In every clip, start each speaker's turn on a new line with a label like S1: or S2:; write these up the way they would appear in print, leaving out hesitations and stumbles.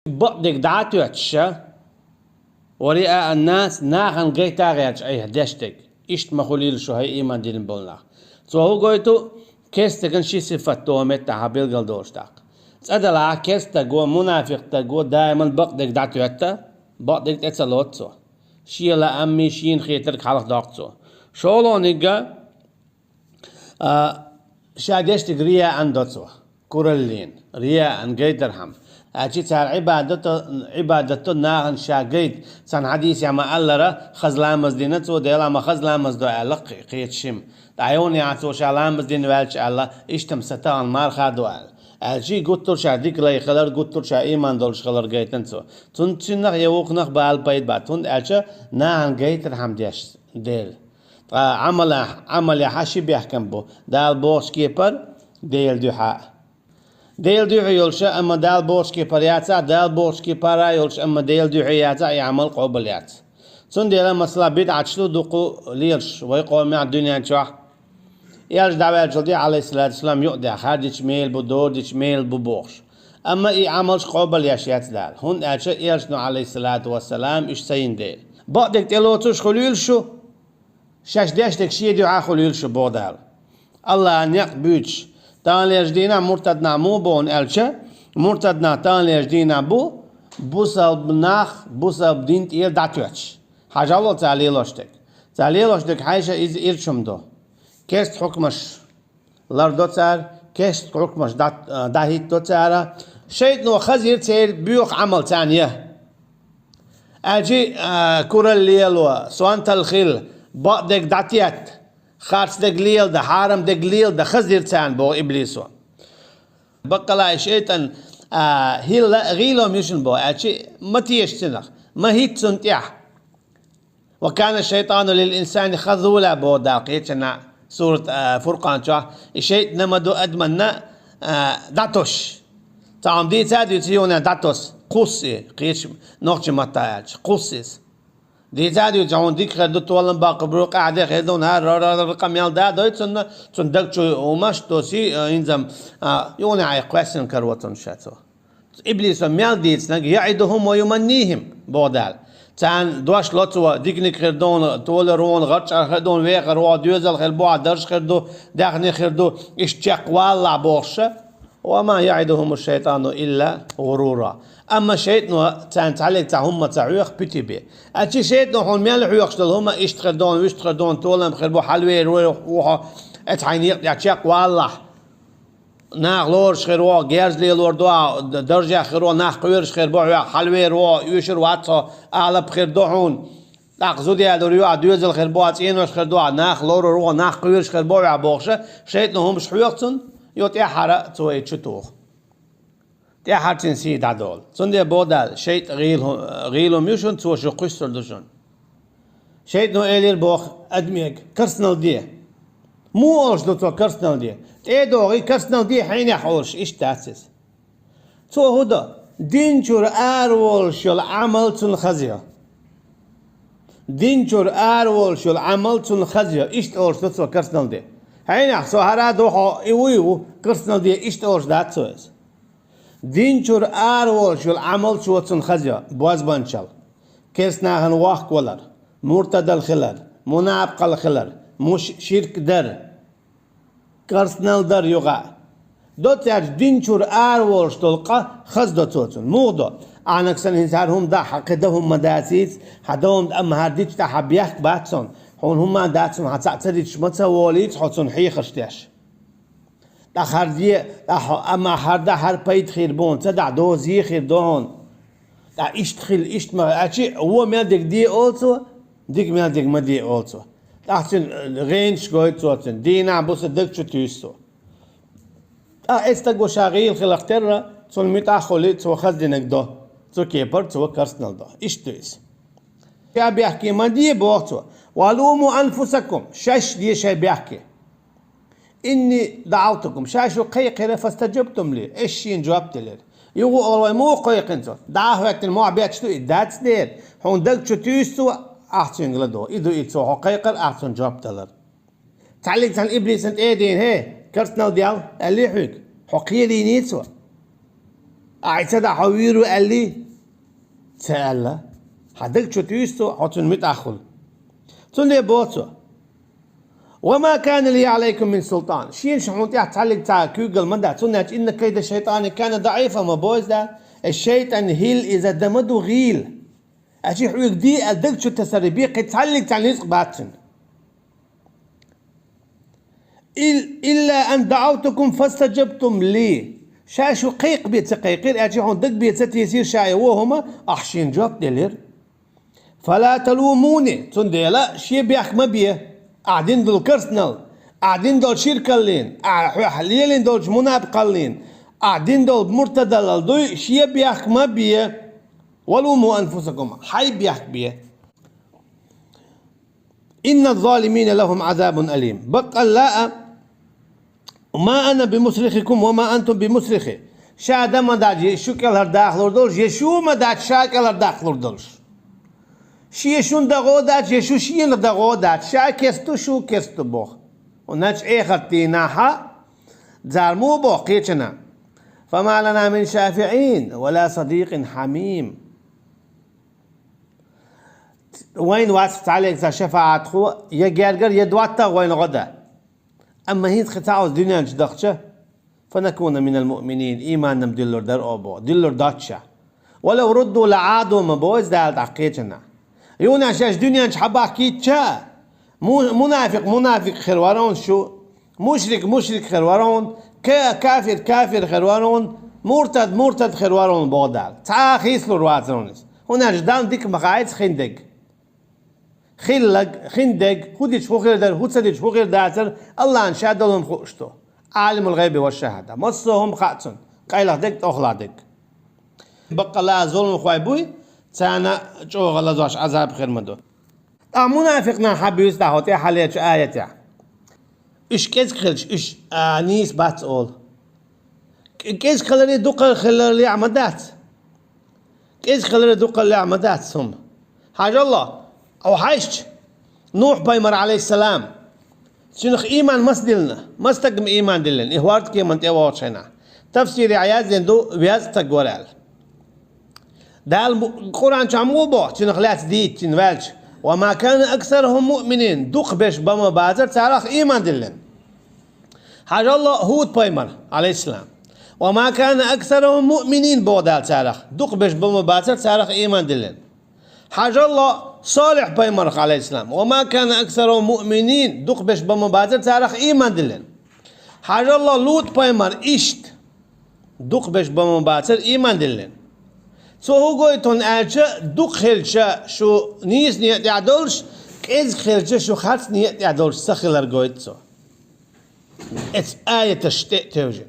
S1: بقدك دعاتو اتشا ورئاء الناس ناخن غيتا غيرش اي هدشتك اشت مخوليل شو هاي ايمان دين بولنا سو هو قويتو كيستكن شي صفتو متى حبيل قلدوشتاق تسأدلا كيستا جو منافق جو دائما بقدك دعاتو اتا بقدك تتسلوتسو شي لا امي شين خيترك حلق داقتسو شولو نيجا شادشتك رياء اندوتسو كورلين رياء ان غيترهم أشي صار عبادته ناهن شاقيد سان حديث يا ما ألرا خزلامز دينتو ديلا ما خزلامز دو ألق قيت شم دعيوني عطو شالامز دين والش الله اشتم ستان مار خادوال أشي قطر شاديك لا يخلر قطر شا إيمان دولش خلر قيتنتو تون تشنخ يوقنخ بال بايد باتون أشا ناهن قيتر هم ديش ديل عمل حاشي بيحكم بو دال بوش كيبر ديل دوحاء ديل دوحي يولشا اما دال بوشكي برياتsa دال بوشكي برا يولش اما ديل دوحياتsa يعمل قبليات سون ديلا مثلا بيت عشلو دقو ليرش ويقوم مع الدنيا تشوح يالش دعوة جلدي عليه الصلاة والسلام يقدع خارجش ميل بدور ديش ميل ببوخش اما اي عملش قبل ياشيات دال هون اشا يالشنو عليه الصلاة والسلام اش سين ديل بقدك تلوتوش خليل شو شاش داشتك شي دعا خليل شو بودال الله ان يقبيتش تان ليجدينا مرتدنا مو بون الشا مرتدنا تان ليجدينا بوسب ناخ بوسب دين تير داتوش حاجة الله تعليلوشتك حاجة إز إرشم دو كيست حكمش لردو تار كيست حكمش داهيت دو تارا شيء نو خزير تير بيوخ عمل تانية أجي كورل ليلو سوان تلخيل بقدك داتيات خارج دقليل ده حارم دقليل ده خزير تان بو إبليسو بقلا شيطان هيلا غيلو ميشن بو أشي ما تيشتنخ ما هيت سنتيح وكان الشيطان للإنسان خذولا بو داقيتنا سورة فرقان شو الشيء نمدو أدمنا داتوش تعم دي تادي تيونا داتوس قصي قيش نوخش متاج قصيس دي تادي جون ديك خدو تولن باقبرو قاعدة خدون هار رقم يال دا دويت سنة تندق شو ومش توسي إنزم يوني عي قوسن كروتون شاتو إبليس ميال ديتس نج يعدهم ويمنيهم بودال تان دوش لوتوا ديكني خردون تولرون غرش خردون ويخر وديوزل خربوا درش خردو داخني خردو اشتاق والله بوشه وما يعدهم الشيطان إلا غرورا أما شيطان تان تعلق تاهم تعويق بتبي أشي شيطان هون ميال حيوقش هم اشتخردون واشتخردون تولم خربوا حلوة روح اتعينيق يعشاق والله ناخ لورش خيروا جيرز لي لور دوا درجة خيروا ناخ قويرش خيروا حلوة روا يشر واتسا أعلى بخير دوحون ناخ زودي هذول دوزل خيروا تينوش خيروا ناخ لور روا ناخ قويرش خيروا بوخشة شيطان هم مش حيوقتن يوتي حرق توي تشتوخ تي حرتين سيد عدول سندي بودال شيط غيلهم يشون تو شو قشر دوشون شيط نو إلير بوخ أدميك كرسنال دي مو أولش دو تو كرسنال دي تي دوغي كرسنال دي حين يحولش إيش تاسس تو هدا دينجور أرول شو العمل تنخزيه دينجور أرول شو العمل تنخزيه إيش تولش دو تو كرسنال دي حين يحسو هرا دوخو إيويو كرسنال دي إيش تولش دات سويس دينجور أرول شو العمل شو تنخزيه بواز بانشال كيسنا هنواخ ولر مرتد الخلر منابق الخلر مش شرك در كرسنال در يوغا دو تاج دينجور أرول شتلقى خز دو توتن موغدو عنك سن هنسار هم دا حقدهم مداسيس حدهم أم هرديش تا حبيحك باتسون هون هم داتسون حتسعتريش متسواليش حتسون حيخشتاش دا خردية أما هردا هر بيت خير بون تدع دوزي خير دون دا اشتخل اشتما أشي هو مالدك دي أولسو ديك مالدك ما دي أولسو تحسن غينش قويت صوتن دينا بوس دك شو تيسو استقو شاغيل خلقتر سون ميتا خوليت سو خزدنك دو سو كيبر سو كرسنال دو اشتويس يا بيحكي ما دي بوقتو ولوموا أنفسكم شاش دي شي بيحكي إني دعوتكم شاشو قيقرة فاستجبتم لي إيشين جوابت لي يقول والله مو قيقنتو دعوة الموع بيتشتو إداتس دير هون دك شو تيستو أحسن غلدو إدو إتسو هو قيقر أحسن جوابت لي تعليق عن إبليس أنت إيه دين هي كرتنا ديال اللي حيك حقية دينيتسو أعيسد حويرو ألي سألا حدك شو تيستو حطن متأخل تندي بوتو وما كان لي عليكم من سلطان شين شحون تحت تعلق تاع كوجل مدى تنات إن كيد الشيطان كان ضعيفا ما بوز ده الشيطان هيل إذا دمدو غيل أشي حويك دي أدك شو تسربي قد تعلق تاع نسق باتن إلا أن دعوتكم فاستجبتم لي شاشو قيق بيت قيقير أشي حون دك بيت يصير شاي وهما أحشين جواب دلير فلا تلوموني تندي لا شي بيحك ما بيه قاعدين دول كرسنال قاعدين دول شركلين حليلين دول منافقلين قاعدين دول مرتدل دول شي بيحك ما بيه ولوموا أنفسكم حي بيحك بيه إن الظالمين لهم عذاب أليم بقى لا ما أنا بمصرخكم وما أنتم بمصرخي شادا ما داجي شكل هرداخلور دولش يشو ما داج شاكل هرداخلور دولش شيشون دغودات يشو شين دغودات شا كستو شو كستو بوخ وناش اخرتيناها زارمو بوخ قيتنا فما لنا من شافعين ولا صديق حميم وين واسفت عليك شفاعة خو يجرجر يدواتا وين غدا أما هي تختاوز دنيا جدخشة فنكون من المؤمنين إيمان نمدلور در أبو دلور داتشا ولو ردوا لعادوا مبوز دالت عقيتنا يونا شاش دنيا حبا كيت شا منافق خروارون شو مشرك خروارون كافر خروارون مرتد خروارون بودال تا خيسلو رواترونس هنا جدان ديك مقاعد خندق هوديش فوخير در هودسديش فوخير داتر الله انشاد لهم خوشتو عالم الغيب والشهاده مصهم خاتن قايله دك اخلا دك بقى لا ظلم خوايبوي تانا جو غلظاش عذاب خير مدو منافقنا حبيس دهوتي حاليت آية إيش كيز خلش إيش نيس بات أول كيز خلري دوق خلري عمدات كيز خلري دوق اللي عمدات ثم حاجة الله أو حاجت نوح بايمر عليه السلام شنخ إيمان مسدلنا مستقم إيمان دلنا إهوارت كي من تيواتشنا تفسير عياز لندو بياز تقورال ده القرآن شامو بو شنخلات ديت شنفالش وما كان أكثرهم مؤمنين دوق بيش بما بازر تعرف إيمان دلن حاجة الله هود بايمر عليه السلام وما كان أكثرهم مؤمنين بودال تعرف دوق بيش بما بازر تعرف إيمان دلن حاجة الله صالح بايمر عليه السلام وما كان أكثرهم مؤمنين دوق بيش بما بازر تعرف إيمان دلن حاجة الله لوط بايمر إشت دوق بيش بما بازر إيمان دلن سو هو قويتون أرجع دوق خلشة شو نيس نيت يعدولش كيز خلشة شو خالص نيت يعدولش سخلر قويت سو اتس آية تشتئ توجن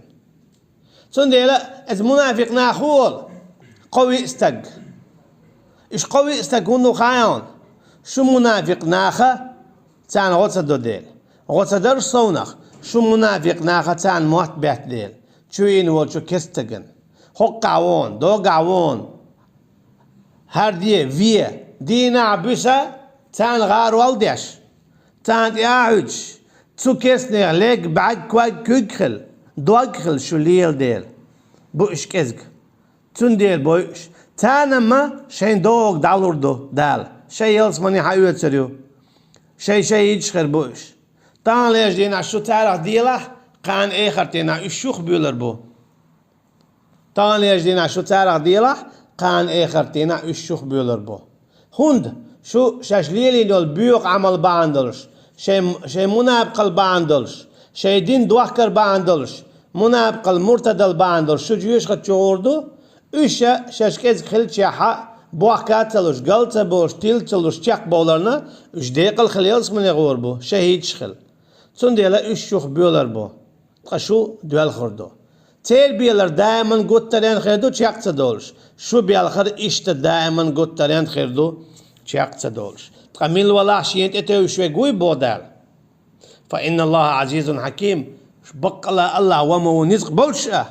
S1: سون ديلا اتس منافق ناخول قوي استق إيش قوي استق هنو خايون شو منافق ناخا تان غوصة دو ديل غوصة درش صونخ شو منافق ناخا تان موت بيت ديل شو ينول شو كستقن حق عوون دو عوون هرديه فيه دينا عبسة تان غار والدش تان يعج تو كسنير ليك بعد كواك كوكخل دوكخل شو ليل ديل بوش كزك تون ديل بوش تان ما شين دوغ دالور دال شي يلس مني حيوت سريو شي يجخر بوش تان ليش دينا شو تعرف ديله قان اخر تينا الشوخ بيولر بو تان ليش دينا شو تعرف ديله قان اخر تينا الشوخ بيولر بو هند شو شاشليلي دول بيوق عمل باندلش شي منافق باندلش شي دين دوخكر باندلش منافق المرتدل باندلش شو جيوش خد شوردو اشا شاشكيز خلچ حق بوحكاتلوش قلتبوش تيلتلوش چق بولرنا اش ديقل خليلس من يغور بو شهيد شخل تون ديلا الشوخ بيولر بو قشو دوال خردو تيل بيلر دائما قطرين خيردو چق تدولش شو بيالخر اشت دائما قطرين خيردو چق تدولش تقميل والله شينت اتو شوي قوي بودال فإن الله عزيز حكيم بقلا الله ومو نزق بولشا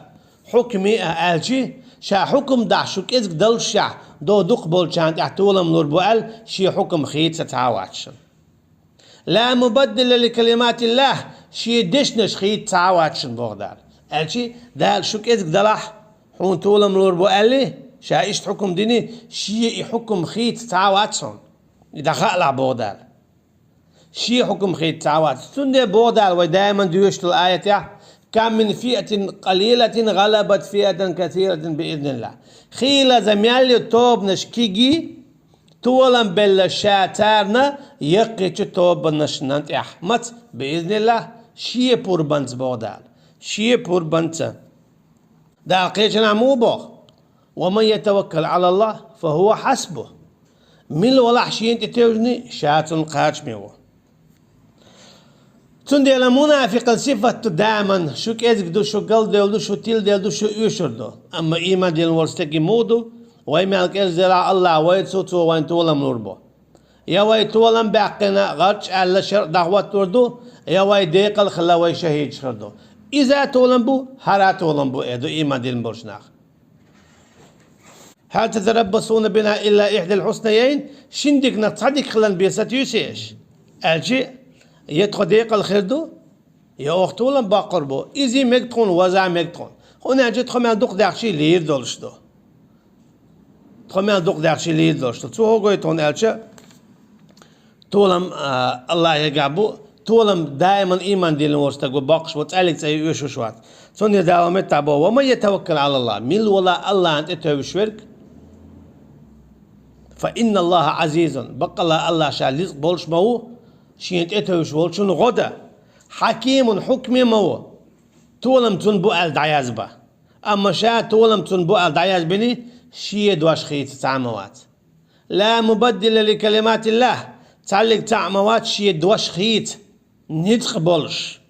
S1: حكمي أهالجي شا حكم دع شو كيزك دلشا دو دق بولشان احتولا من البؤل شي حكم خيط ستعاواتشن لا مبدل لكلمات الله شي دشنش خيط تعاواتشن بغدال أهالجي دال شو كيزك دلح حون تولم لور بو ألي شايشت حكم ديني شيء حكم خيت تعواتهم إذا خلع بودال شيء حكم خيت تعوات سندي بودال ودائما دوشت الآية كم من فئة قليلة غلبت فئة كثيرة بإذن الله خيلة زميالي توب نشكيجي تولم بلا شاتارنا يقيت توب نشنانت أحمد بإذن الله شيء بوربنت بودال شيء بوربنت دا قيتنا موبوغ ومن يتوكل على الله فهو حسبه من ولا حشين تتوجني شاتن قاتش ميوه تندي المنافق الصفة دائما شو كيزك دو شو قل دو شو تيل دو شو يشر دو أما إيمان ديال ورستكي مودو ويما الكيز زرع الله ويتسوتو وين تولم نوربو يا وي تولم باقنا غرش على شر دعوة توردو يا وي ديقل خلا وي شهيد شردو إذا تولم بو هرا تولم بو إدو إيمان ديال برشناخ هل تتربصون بنا إلا إحدى الحسنيين شندك نتصدق خلان بيسات يوسيش أجي يدخل ديق الخردو يا أختولم باقربو إزي مكتون وزع مكتون هنا أجي تخمي دوق داخشي لير دولشتو تخمي دوق داخشي لير دولشتو تو هو قويتون ألشا تولم الله يقابو تولم دائما إيمان دي لنورستقو باقش وتسألك سيوشو شوات سوني داومت تابو وما يتوكل على الله ميل ولا الله أنت تهوشورك فإن الله عزيز بقى الله شاليز بولش مو شينت اتوش بولشون غدا حكيم حكم مو تولم تنبو الدعياز با أما شا تولم تنبو الدعياز بني شي دواش خيت تعموات لا مبدل لكلمات الله تعلق تعموات شي دواش خيت ندخ بولش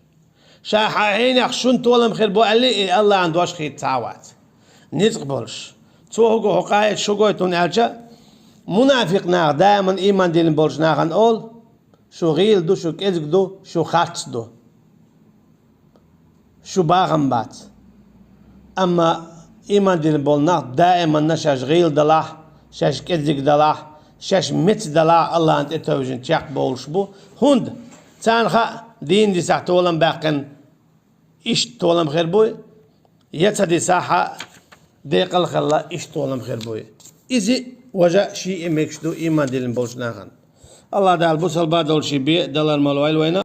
S1: شا حين يخشون تولم خير بو اللي الله عند دواش خيت تعوات ندخ بولش توهو حقاية شو تون ألجا منافق ناغ دائما إيمان دين بولش ناغن أول شو غيل دو شو كيزك دو شو خاتس دو شو باغم بات أما إيمان دين بول ناغ دائما نشاش غيل دلاح شاش كيزك دلاح شاش مت دلاح الله أنت اتوجن تشاق بولش بو هند تانخا دين دي ساح تولم باقن إيش تولم خير بوي يتدي ساحة ديق الخلا إيش تولم خير بوي إذا وجاء شيء مكشدو إيمان دين بولش ناغن الله دال بوصل بعد أول شيء بيه دلار مالويل وينه